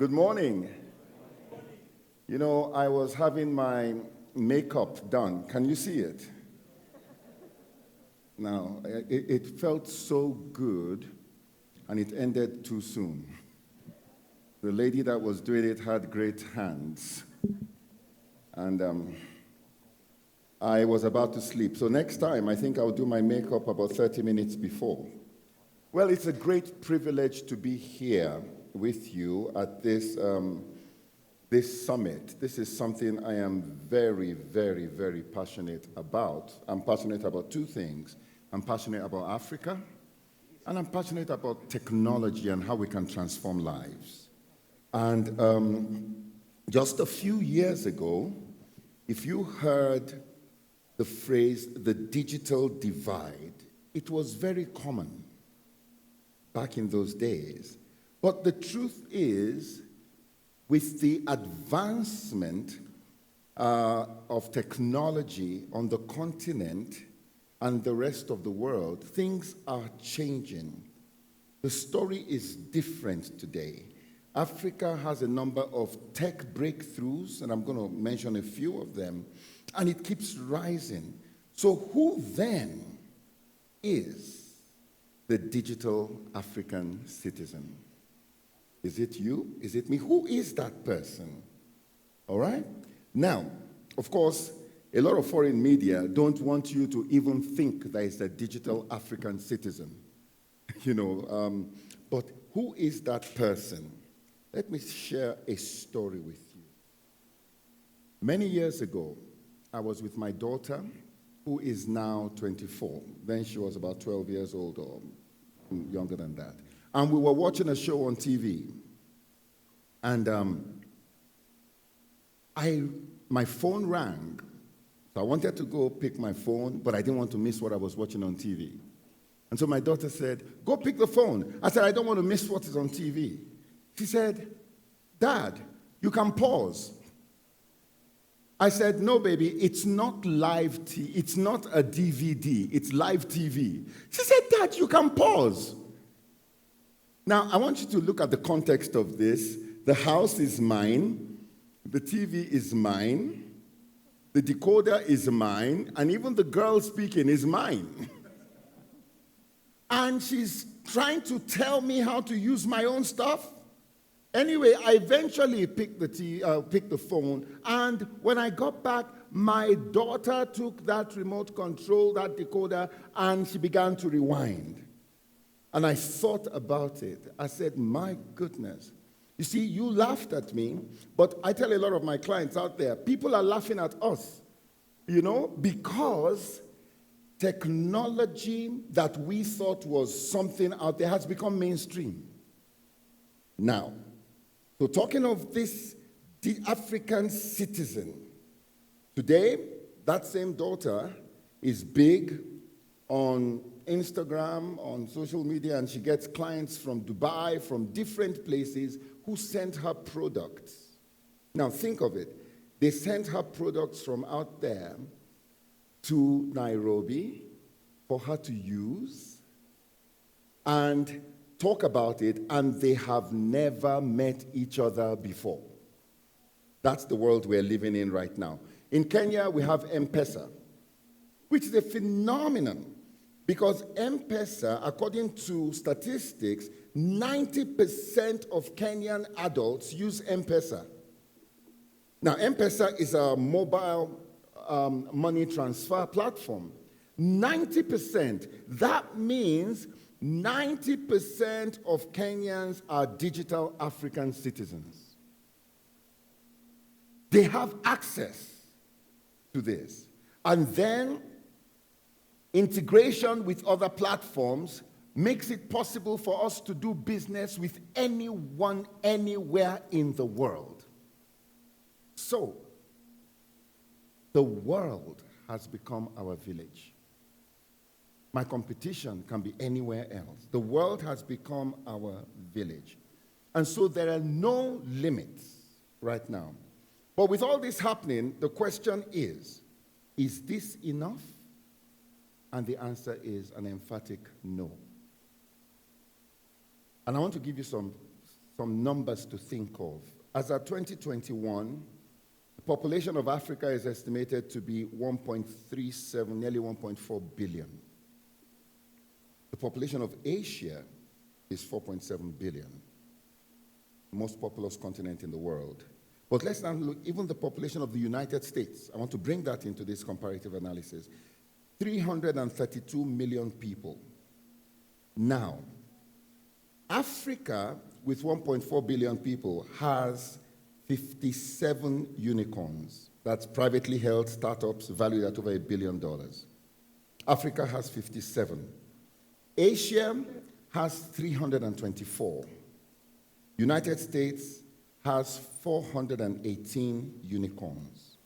Good morning. You know, I was having my makeup done. Can you see it? Now, it felt so good, and it ended too soon. The lady that was doing it had great hands, and I was about to sleep. So next time, I think I'll do my makeup about 30 minutes before. Well, it's a great privilege to be here with you at this summit. This is something I am very, very, very passionate about. I'm passionate about two things. I'm passionate about Africa, and I'm passionate about technology and how we can transform lives. And just a few years ago, if you heard the phrase, the digital divide, it was very common back in those days. But the truth is, with the advancement of technology on the continent and the rest of the world, things are changing. The story is different today. Africa has a number of tech breakthroughs, and I'm going to mention a few of them, and it keeps rising. So who then is the digital African citizen? Is it you? Is it me? Who is that person? All right? Now, of course, a lot of foreign media don't want you to even think that it's a digital African citizen. But who is that person? Let me share a story with you. Many years ago, I was with my daughter, who is now 24. Then she was about 12 years old or younger than that. And we were watching a show on TV. And my phone rang. So I wanted to go pick my phone, but I didn't want to miss what I was watching on TV. And so my daughter said, "Go pick the phone." I said, "I don't want to miss what is on TV." She said, "Dad, you can pause." I said, "No, baby, it's not live TV. It's not a DVD. It's live TV." She said, "Dad, you can pause." Now, I want you to look at the context of this. The house is mine. The TV is mine. The decoder is mine. And even the girl speaking is mine. And she's trying to tell me how to use my own stuff. Anyway, I eventually picked the phone. And when I got back, my daughter took that remote control, that decoder, and she began to rewind. And I thought about it. I said, my goodness. You see, you laughed at me, but I tell a lot of my clients out there, people are laughing at us, because technology that we thought was something out there has become mainstream. Now, so talking of this, the African citizen, today, that same daughter is big on Instagram, on social media, and she gets clients from Dubai, from different places who send her products. Now think of it. They send her products from out there to Nairobi for her to use and talk about it, and they have never met each other before. That's the world we're living in right now. In Kenya, we have M-Pesa, which is a phenomenon. Because M-Pesa, according to statistics, 90% of Kenyan adults use M-Pesa. Now, M-Pesa is a mobile money transfer platform. 90%. That means 90% of Kenyans are digital African citizens. They have access to this. And then integration with other platforms makes it possible for us to do business with anyone, anywhere in the world. So, the world has become our village. My competition can be anywhere else. The world has become our village. And so there are no limits right now. But with all this happening, the question is this enough? And the answer is an emphatic no. And I want to give you some some numbers to think of. As of 2021, the population of Africa is estimated to be 1.37, nearly 1.4 billion. The population of Asia is 4.7 billion, most populous continent in the world. But let's now look, even the population of the United States, I want to bring that into this comparative analysis, 332 million people. Now, Africa, with 1.4 billion people, has 57 unicorns. That's privately held startups valued at over $1 billion. Africa has 57. Asia has 324. United States has 418 unicorns.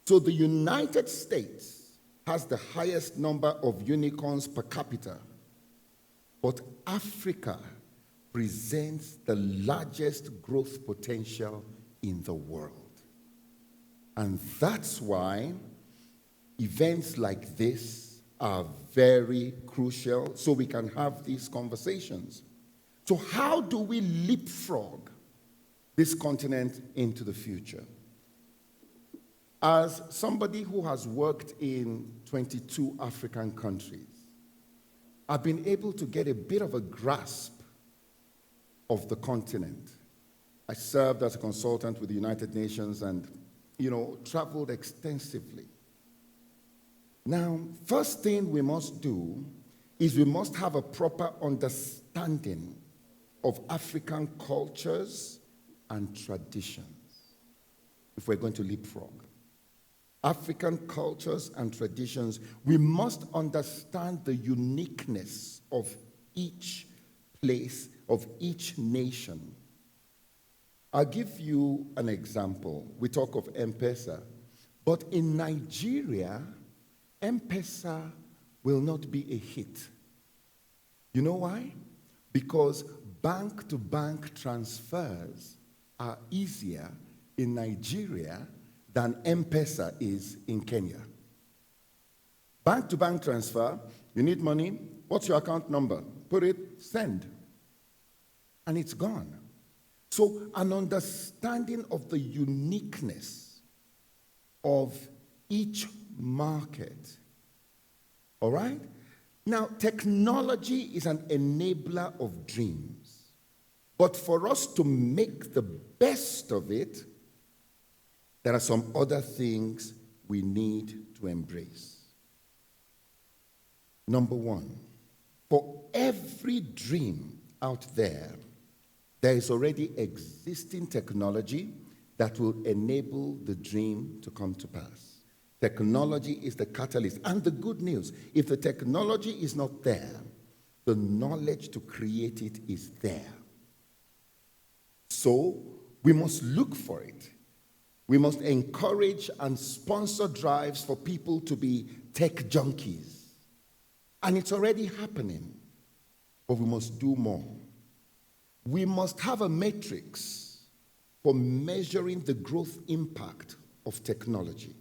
So the United States has the highest number of unicorns per capita, but Africa presents the largest growth potential in the world. And that's why events like this are very crucial so we can have these conversations. So how do we leapfrog this continent into the future? As somebody who has worked in 22 African countries, I've been able to get a bit of a grasp of the continent. I served as a consultant with the United Nations and, traveled extensively. Now, first thing we must do is we must have a proper understanding of African cultures and traditions if we're going to leapfrog. African cultures and traditions, we must understand the uniqueness of each place, of each nation. I'll give you an example. We talk of M-Pesa, but in Nigeria, M-Pesa will not be a hit. You know why? Because bank-to-bank transfers are easier in Nigeria than M-Pesa is in Kenya. Bank-to-bank transfer, you need money, what's your account number? Put it, send. And it's gone. So an understanding of the uniqueness of each market, all right? Now, technology is an enabler of dreams. But for us to make the best of it, there are some other things we need to embrace. Number one, for every dream out there is already existing technology that will enable the dream to come to pass. Technology is the catalyst. And the good news, if the technology is not there, the knowledge to create it is there. So we must look for it. We must encourage and sponsor drives for people to be tech junkies. And it's already happening, but we must do more. We must have a matrix for measuring the growth impact of technology.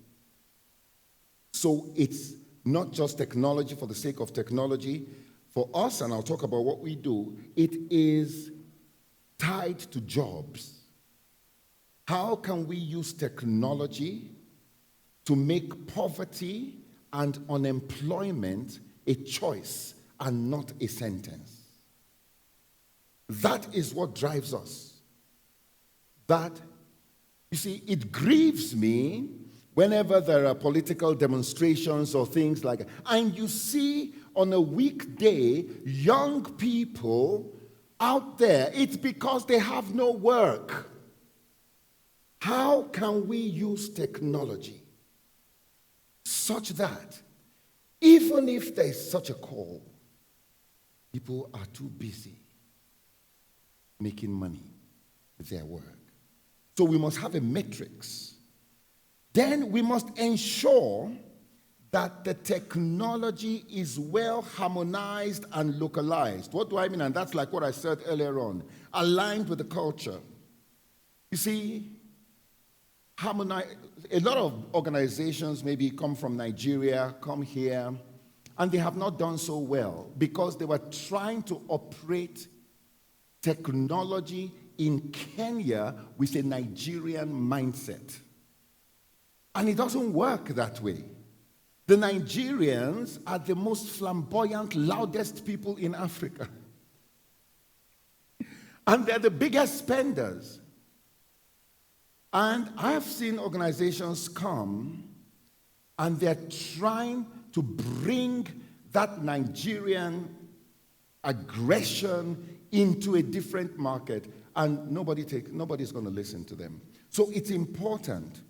So it's not just technology for the sake of technology. For us, and I'll talk about what we do, it is tied to jobs. How can we use technology to make poverty and unemployment a choice and not a sentence? That is what drives us. That, you see, it grieves me whenever there are political demonstrations or things like that. And you see on a weekday, young people out there, it's because they have no work. How can we use technology such that even if there is such a call, people are too busy making money with their work? So we must have a matrix. Then we must ensure that the technology is well harmonized and localized. What do I mean? And that's like what I said earlier on, aligned with the culture. You see, a lot of organizations maybe come from Nigeria, come here, and they have not done so well because they were trying to operate technology in Kenya with a Nigerian mindset. And it doesn't work that way. The Nigerians are the most flamboyant, loudest people in Africa. And they're the biggest spenders. And I have seen organizations come and they're trying to bring that Nigerian aggression into a different market, and nobody's going to listen to them. So it's important.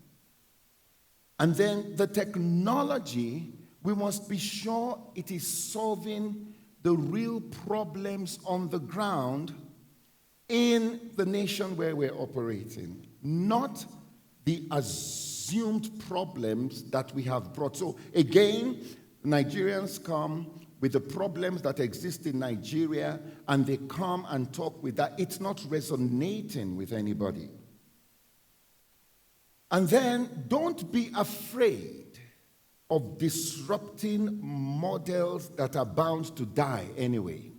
And then the technology, we must be sure it is solving the real problems on the ground in the nation where we're operating, not the assumed problems that we have brought. So again, Nigerians come with the problems that exist in Nigeria, and they come and talk with that. It's not resonating with anybody. And then don't be afraid of disrupting models that are bound to die anyway.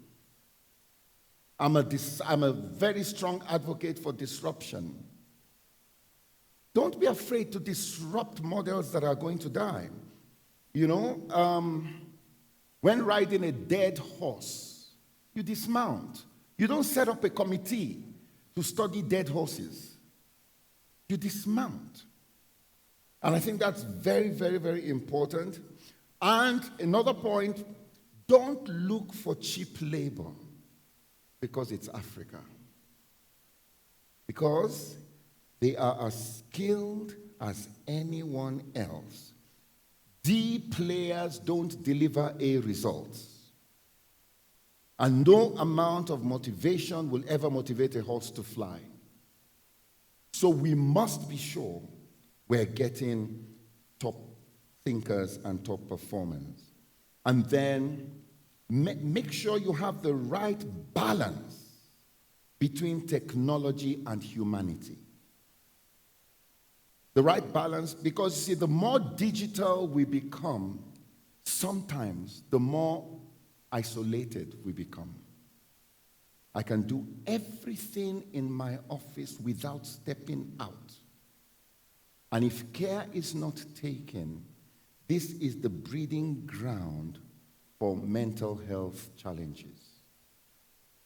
I'm a very strong advocate for disruption. Don't be afraid to disrupt models that are going to die. You know, when riding a dead horse, you dismount. You don't set up a committee to study dead horses. You dismount. And I think that's very, very, very important. And another point, don't look for cheap labor because it's Africa. Because they are as skilled as anyone else. D players don't deliver A results. And no amount of motivation will ever motivate a horse to fly. So we must be sure we're getting top thinkers and top performers. And then make sure you have the right balance between technology and humanity. The right balance, because see, the more digital we become, sometimes the more isolated we become. I can do everything in my office without stepping out. And if care is not taken, this is the breeding ground for mental health challenges.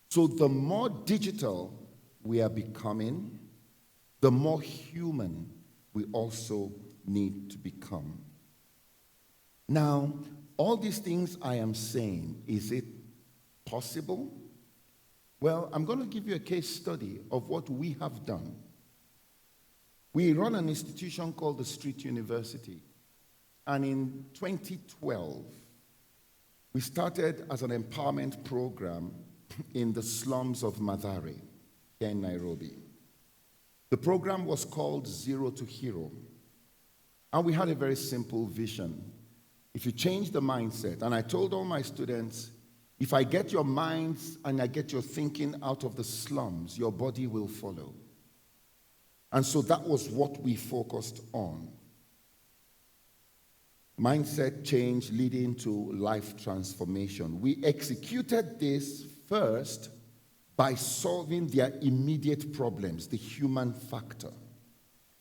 So the more digital we are becoming, the more human we also need to become. Now, all these things I am saying, is it possible? Well, I'm going to give you a case study of what we have done. We run an institution called the Street University. And in 2012, we started as an empowerment program in the slums of Mathare, here in Nairobi. The program was called Zero to Hero. And we had a very simple vision. If you change the mindset, and I told all my students, if I get your minds and I get your thinking out of the slums, your body will follow. And so that was what we focused on. Mindset change leading to life transformation. We executed this first by solving their immediate problems, the human factor.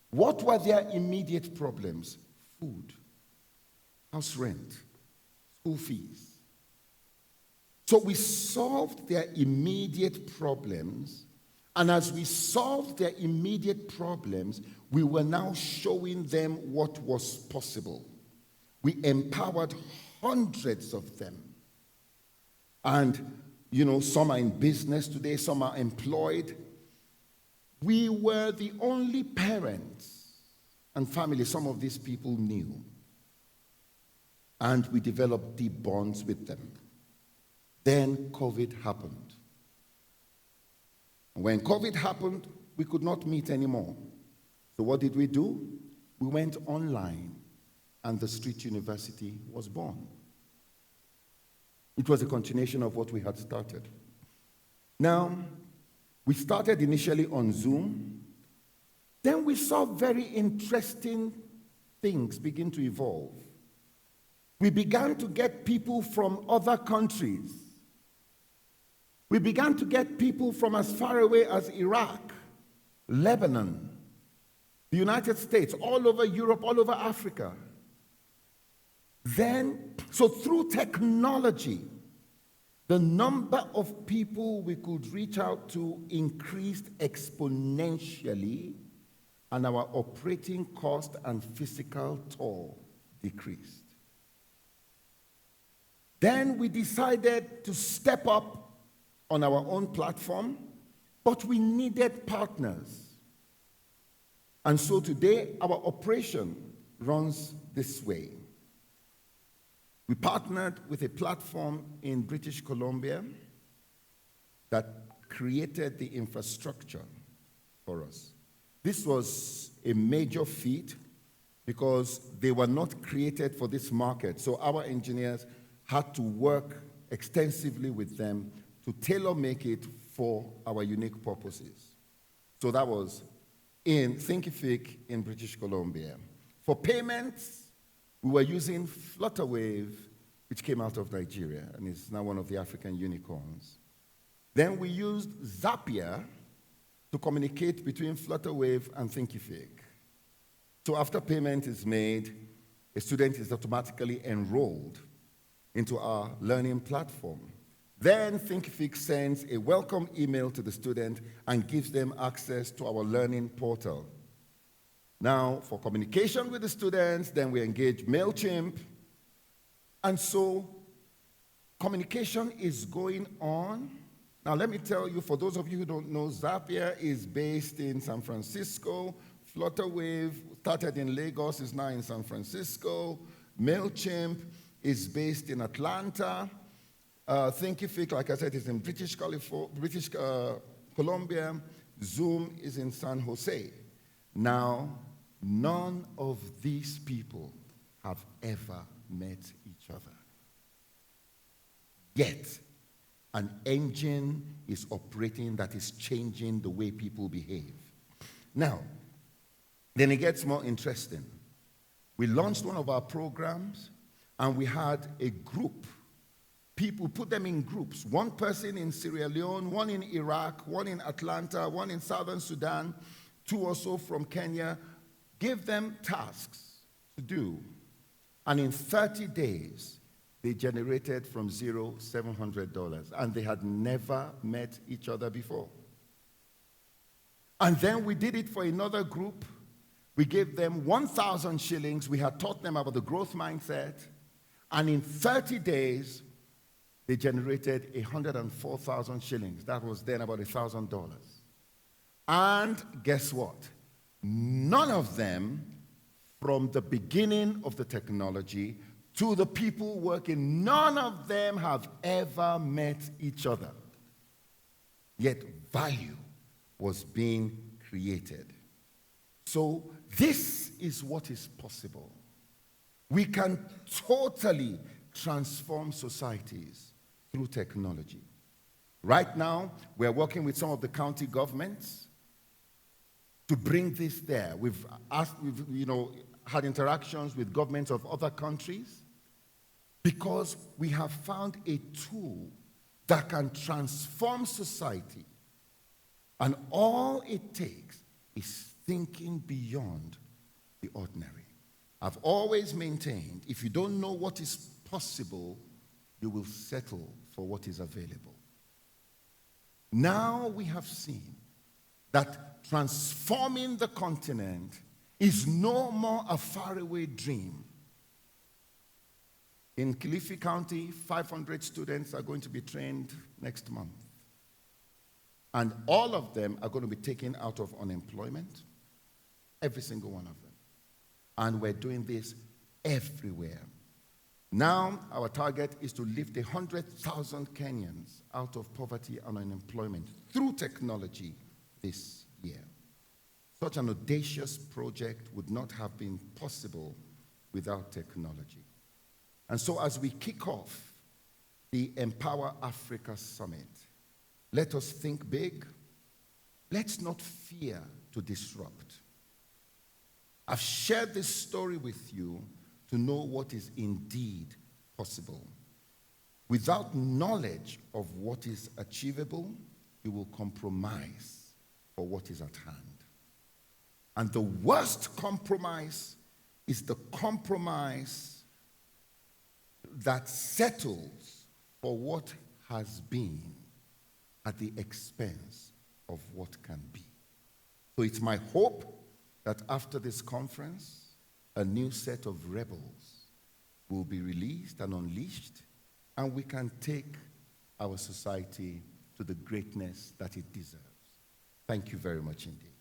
What were their immediate problems? Food, house rent, school fees. So we solved their immediate problems, and as we solved their immediate problems, we were now showing them what was possible. We empowered hundreds of them. And, you know, some are in business today, some are employed. We were the only parents and family some of these people knew. And we developed deep bonds with them. Then COVID happened. When COVID happened, we could not meet anymore. So what did we do? We went online, and the Street University was born. It was a continuation of what we had started. Now, we started initially on Zoom. Then we saw very interesting things begin to evolve. We began to get people from other countries. We began to get people from as far away as Iraq. Lebanon, the United States, all over Europe, all over Africa. Then, so through technology, the number of people we could reach out to increased exponentially, and our operating cost and physical toll decreased. Then we decided to step up on our own platform, but we needed partners. And so today, our operation runs this way. We partnered with a platform in British Columbia that created the infrastructure for us. This was a major feat because they were not created for this market. So our engineers had to work extensively with them to tailor-make it for our unique purposes. So that was in Thinkific in British Columbia. For payments, we were using Flutterwave, which came out of Nigeria and is now one of the African unicorns. Then we used Zapier to communicate between Flutterwave and Thinkific. So after payment is made, a student is automatically enrolled into our learning platform. Then Thinkific sends a welcome email to the student and gives them access to our learning portal. Now, for communication with the students, then we engage MailChimp. And so, communication is going on. Now, let me tell you, for those of you who don't know, Zapier is based in San Francisco. Flutterwave started in Lagos, is now in San Francisco. MailChimp is based in Atlanta. Thinkific, like I said, is in British Columbia. Zoom is in San Jose. Now, none of these people have ever met each other. Yet, an engine is operating that is changing the way people behave. Now, then it gets more interesting. We launched one of our programs, and we had a group. People, put them in groups. One person in Sierra Leone, one in Iraq, one in Atlanta, one in Southern Sudan, two or so from Kenya. Give them tasks to do. And in 30 days, they generated from zero $700. And they had never met each other before. And then we did it for another group. We gave them 1,000 shillings. We had taught them about the growth mindset. And in 30 days, they generated 104,000 shillings. That was then about $1,000. And guess what? None of them, from the beginning of the technology to the people working, none of them have ever met each other. Yet value was being created. So this is what is possible. We can totally transform societies through technology. Right now, we're working with some of the county governments to bring this there. We've had interactions with governments of other countries because we have found a tool that can transform society. And all it takes is thinking beyond the ordinary. I've always maintained, if you don't know what is possible, you will settle for what is available. Now we have seen that transforming the continent is no more a faraway dream. In Kilifi County, 500 students are going to be trained next month. And all of them are going to be taken out of unemployment, every single one of them. And we're doing this everywhere. Now, our target is to lift 100,000 Kenyans out of poverty and unemployment through technology this year. Such an audacious project would not have been possible without technology. And so as we kick off the Empower Africa Summit, let us think big. Let's not fear to disrupt. I've shared this story with you to know what is indeed possible. Without knowledge of what is achievable, you will compromise for what is at hand. And the worst compromise is the compromise that settles for what has been at the expense of what can be. So it's my hope that after this conference, a new set of rebels will be released and unleashed, and we can take our society to the greatness that it deserves. Thank you very much indeed.